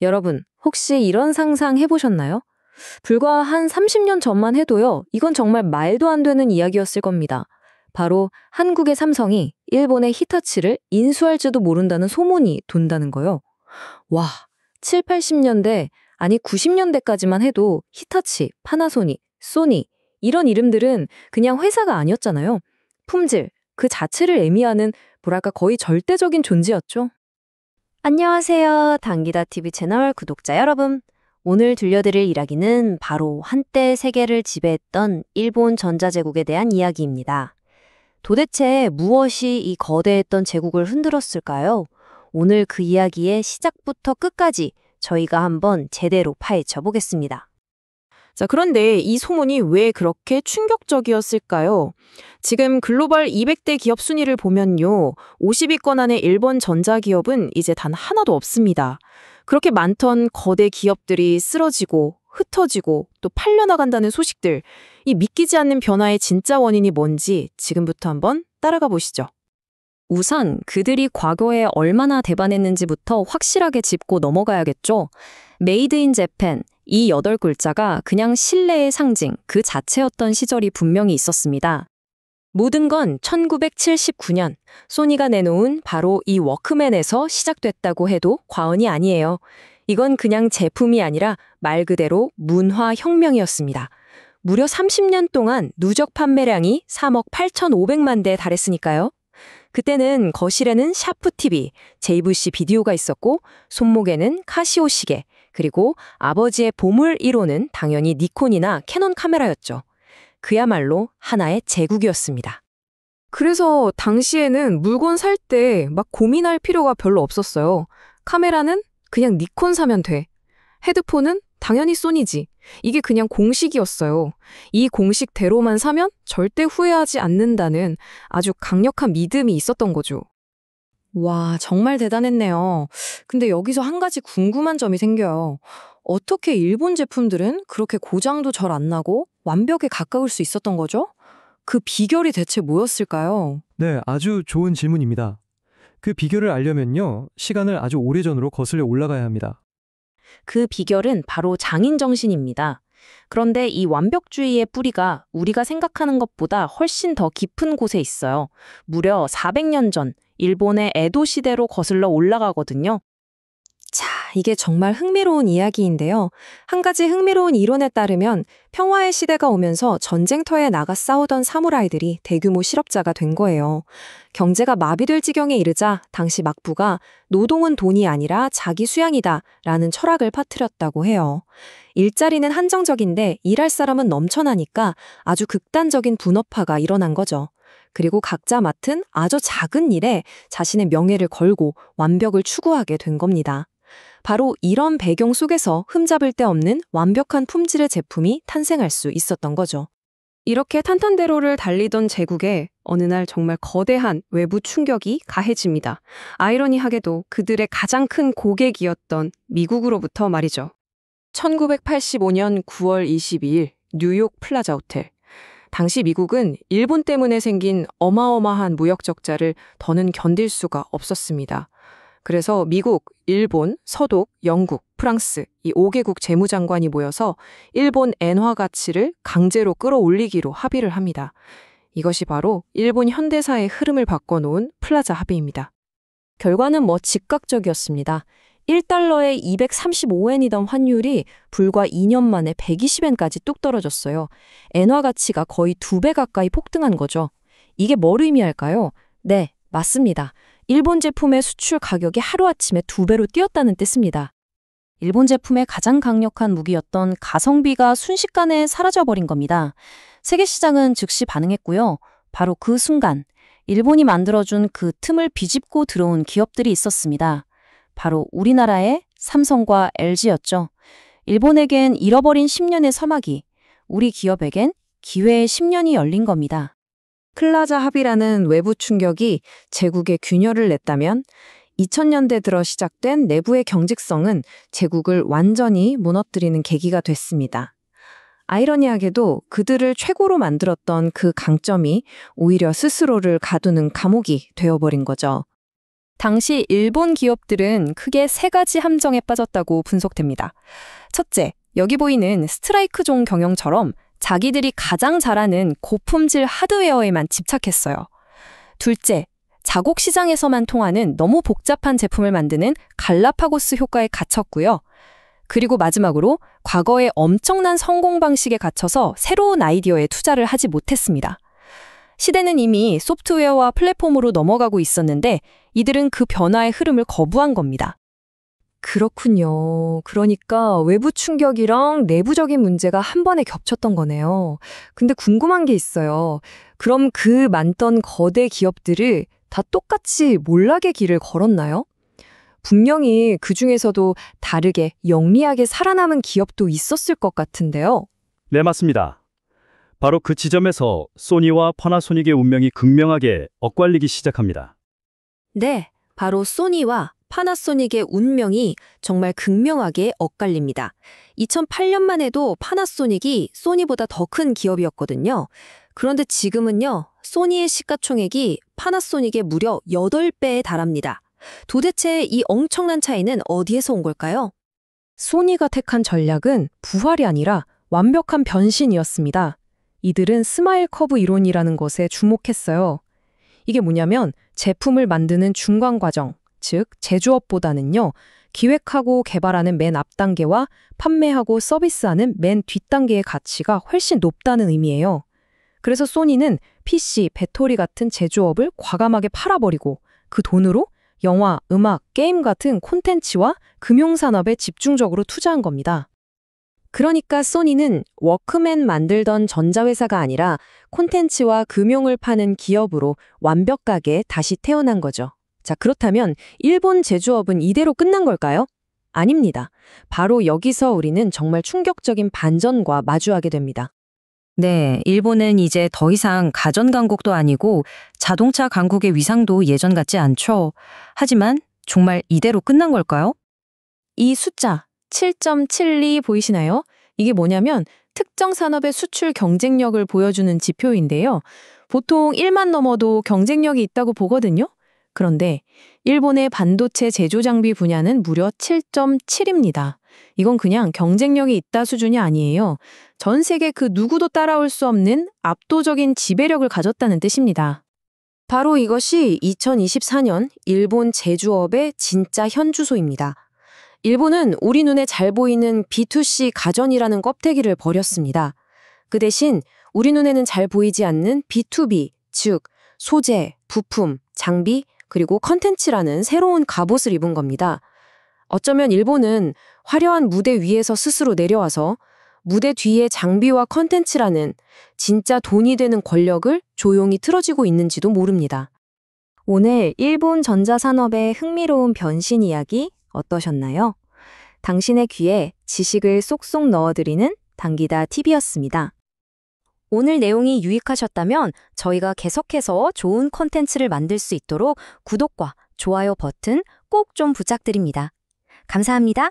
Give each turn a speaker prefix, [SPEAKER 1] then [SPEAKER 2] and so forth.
[SPEAKER 1] 여러분, 혹시 이런 상상 해보셨나요? 불과 한 30년 전만 해도요, 이건 정말 말도 안 되는 이야기였을 겁니다. 바로 한국의 삼성이 일본의 히타치를 인수할지도 모른다는 소문이 돈다는 거요. 와, 7, 80년대, 아니 90년대까지만 해도 히타치, 파나소닉, 소니, 이런 이름들은 그냥 회사가 아니었잖아요. 품질, 그 자체를 의미하는 뭐랄까 거의 절대적인 존재였죠. 안녕하세요. 당기다TV 채널 구독자 여러분. 오늘 들려드릴 이야기는 바로 한때 세계를 지배했던 일본 전자제국에 대한 이야기입니다. 도대체 무엇이 이 거대했던 제국을 흔들었을까요? 오늘 그 이야기의 시작부터 끝까지 저희가 한번 제대로 파헤쳐 보겠습니다.
[SPEAKER 2] 자, 그런데 이 소문이 왜 그렇게 충격적이었을까요? 지금 글로벌 200대 기업 순위를 보면요. 50위권 안에 일본 전자기업은 이제 단 하나도 없습니다. 그렇게 많던 거대 기업들이 쓰러지고 흩어지고 또 팔려나간다는 소식들, 이 믿기지 않는 변화의 진짜 원인이 뭔지 지금부터 한번 따라가 보시죠.
[SPEAKER 1] 우선 그들이 과거에 얼마나 대반했는지부터 확실하게 짚고 넘어가야겠죠. 메이드 인 재팬, 이 8글자가 그냥 신뢰의 상징 그 자체였던 시절이 분명히 있었습니다. 모든 건 1979년 소니가 내놓은 바로 이 워크맨에서 시작됐다고 해도 과언이 아니에요. 이건 그냥 제품이 아니라 말 그대로 문화혁명이었습니다. 무려 30년 동안 누적 판매량이 3억 8,500만 대에 달했으니까요. 그때는 거실에는 샤프 TV, JVC 비디오가 있었고 손목에는 카시오 시계, 그리고 아버지의 보물 1호는 당연히 니콘이나 캐논 카메라였죠. 그야말로 하나의 제국이었습니다.
[SPEAKER 2] 그래서 당시에는 물건 살 때 막 고민할 필요가 별로 없었어요. 카메라는 그냥 니콘 사면 돼. 헤드폰은 당연히 소니지. 이게 그냥 공식이었어요. 이 공식대로만 사면 절대 후회하지 않는다는 아주 강력한 믿음이 있었던 거죠.
[SPEAKER 1] 와, 정말 대단했네요. 근데 여기서 한 가지 궁금한 점이 생겨요. 어떻게 일본 제품들은 그렇게 고장도 잘 안 나고 완벽에 가까울 수 있었던 거죠? 그 비결이 대체 뭐였을까요?
[SPEAKER 3] 네, 아주 좋은 질문입니다. 그 비결을 알려면요, 시간을 아주 오래전으로 거슬려 올라가야 합니다.
[SPEAKER 1] 그 비결은 바로 장인 정신입니다. 그런데 이 완벽주의의 뿌리가 우리가 생각하는 것보다 훨씬 더 깊은 곳에 있어요. 무려 400년 전 일본의 에도 시대로 거슬러 올라가거든요. 자, 이게 정말 흥미로운 이야기인데요. 한 가지 흥미로운 이론에 따르면 평화의 시대가 오면서 전쟁터에 나가 싸우던 사무라이들이 대규모 실업자가 된 거예요. 경제가 마비될 지경에 이르자 당시 막부가 노동은 돈이 아니라 자기 수양이다 라는 철학을 퍼뜨렸다고 해요. 일자리는 한정적인데 일할 사람은 넘쳐나니까 아주 극단적인 분업화가 일어난 거죠. 그리고 각자 맡은 아주 작은 일에 자신의 명예를 걸고 완벽을 추구하게 된 겁니다. 바로 이런 배경 속에서 흠잡을 데 없는 완벽한 품질의 제품이 탄생할 수 있었던 거죠.
[SPEAKER 2] 이렇게 탄탄대로를 달리던 제국에 어느 날 정말 거대한 외부 충격이 가해집니다. 아이러니하게도 그들의 가장 큰 고객이었던 미국으로부터 말이죠. 1985년 9월 22일 뉴욕 플라자 호텔. 당시 미국은 일본 때문에 생긴 어마어마한 무역 적자를 더는 견딜 수가 없었습니다. 그래서 미국, 일본, 서독, 영국, 프랑스 이 5개국 재무장관이 모여서 일본 엔화 가치를 강제로 끌어올리기로 합의를 합니다. 이것이 바로 일본 현대사의 흐름을 바꿔놓은 플라자 합의입니다.
[SPEAKER 1] 결과는 즉각적이었습니다. 1달러에 235엔이던 환율이 불과 2년 만에 120엔까지 뚝 떨어졌어요. 엔화 가치가 거의 2배 가까이 폭등한 거죠. 이게 뭘 의미할까요? 네, 맞습니다. 일본 제품의 수출 가격이 하루아침에 2배로 뛰었다는 뜻입니다. 일본 제품의 가장 강력한 무기였던 가성비가 순식간에 사라져버린 겁니다. 세계 시장은 즉시 반응했고요. 바로 그 순간 일본이 만들어준 그 틈을 비집고 들어온 기업들이 있었습니다. 바로 우리나라의 삼성과 LG였죠. 일본에겐 잃어버린 10년의 서막이, 우리 기업에겐 기회의 10년이 열린 겁니다.
[SPEAKER 2] 플라자 합의라는 외부 충격이 제국에 균열을 냈다면 2000년대 들어 시작된 내부의 경직성은 제국을 완전히 무너뜨리는 계기가 됐습니다. 아이러니하게도 그들을 최고로 만들었던 그 강점이 오히려 스스로를 가두는 감옥이 되어버린 거죠. 당시 일본 기업들은 크게 세 가지 함정에 빠졌다고 분석됩니다. 첫째, 여기 보이는 스트라이크존 경영처럼 자기들이 가장 잘하는 고품질 하드웨어에만 집착했어요. 둘째, 자국 시장에서만 통하는 너무 복잡한 제품을 만드는 갈라파고스 효과에 갇혔고요. 그리고 마지막으로 과거의 엄청난 성공 방식에 갇혀서 새로운 아이디어에 투자를 하지 못했습니다. 시대는 이미 소프트웨어와 플랫폼으로 넘어가고 있었는데 이들은 그 변화의 흐름을 거부한 겁니다. 그렇군요. 그러니까 외부 충격이랑 내부적인 문제가 한 번에 겹쳤던 거네요. 근데 궁금한 게 있어요. 그럼 그 많던 거대 기업들을 다 똑같이 몰락의 길을 걸었나요? 분명히 그 중에서도 다르게 영리하게 살아남은 기업도 있었을 것 같은데요.
[SPEAKER 4] 네, 맞습니다. 바로 그 지점에서 소니와 파나소닉의 운명이 극명하게 엇갈리기 시작합니다.
[SPEAKER 2] 네, 바로 소니와 파나소닉의 운명이 정말 극명하게 엇갈립니다. 2008년만 해도 파나소닉이 소니보다 더 큰 기업이었거든요. 그런데 지금은요, 소니의 시가총액이 파나소닉의 무려 8배에 달합니다. 도대체 이 엄청난 차이는 어디에서 온 걸까요? 소니가 택한 전략은 부활이 아니라 완벽한 변신이었습니다. 이들은 스마일 커브 이론이라는 것에 주목했어요. 이게 뭐냐면 제품을 만드는 중간 과정, 즉 제조업보다는요, 기획하고 개발하는 맨 앞 단계와 판매하고 서비스하는 맨 뒷 단계의 가치가 훨씬 높다는 의미예요. 그래서 소니는 PC, 배터리 같은 제조업을 과감하게 팔아버리고 그 돈으로 영화, 음악, 게임 같은 콘텐츠와 금융산업에 집중적으로 투자한 겁니다. 그러니까 소니는 워크맨 만들던 전자회사가 아니라 콘텐츠와 금융을 파는 기업으로 완벽하게 다시 태어난 거죠. 자, 그렇다면 일본 제조업은 이대로 끝난 걸까요? 아닙니다. 바로 여기서 우리는 정말 충격적인 반전과 마주하게 됩니다. 네, 일본은 이제 더 이상 가전 강국도 아니고 자동차 강국의 위상도 예전 같지 않죠. 하지만 정말 이대로 끝난 걸까요? 이 숫자 7.72 보이시나요? 이게 뭐냐면 특정 산업의 수출 경쟁력을 보여주는 지표인데요. 보통 1만 넘어도 경쟁력이 있다고 보거든요. 그런데 일본의 반도체 제조 장비 분야는 무려 7.7입니다. 이건 그냥 경쟁력이 있다 수준이 아니에요. 전 세계 그 누구도 따라올 수 없는 압도적인 지배력을 가졌다는 뜻입니다. 바로 이것이 2024년 일본 제조업의 진짜 현주소입니다. 일본은 우리 눈에 잘 보이는 B2C 가전이라는 껍데기를 버렸습니다. 그 대신 우리 눈에는 잘 보이지 않는 B2B, 즉 소재, 부품, 장비, 그리고 컨텐츠라는 새로운 갑옷을 입은 겁니다. 어쩌면 일본은 화려한 무대 위에서 스스로 내려와서 무대 뒤에 장비와 컨텐츠라는 진짜 돈이 되는 권력을 조용히 틀어지고 있는지도 모릅니다. 오늘 일본 전자산업의 흥미로운 변신 이야기 어떠셨나요? 당신의 귀에 지식을 쏙쏙 넣어드리는 당기다 TV였습니다. 오늘 내용이 유익하셨다면 저희가 계속해서 좋은 콘텐츠를 만들 수 있도록 구독과 좋아요 버튼 꼭 좀 부탁드립니다. 감사합니다.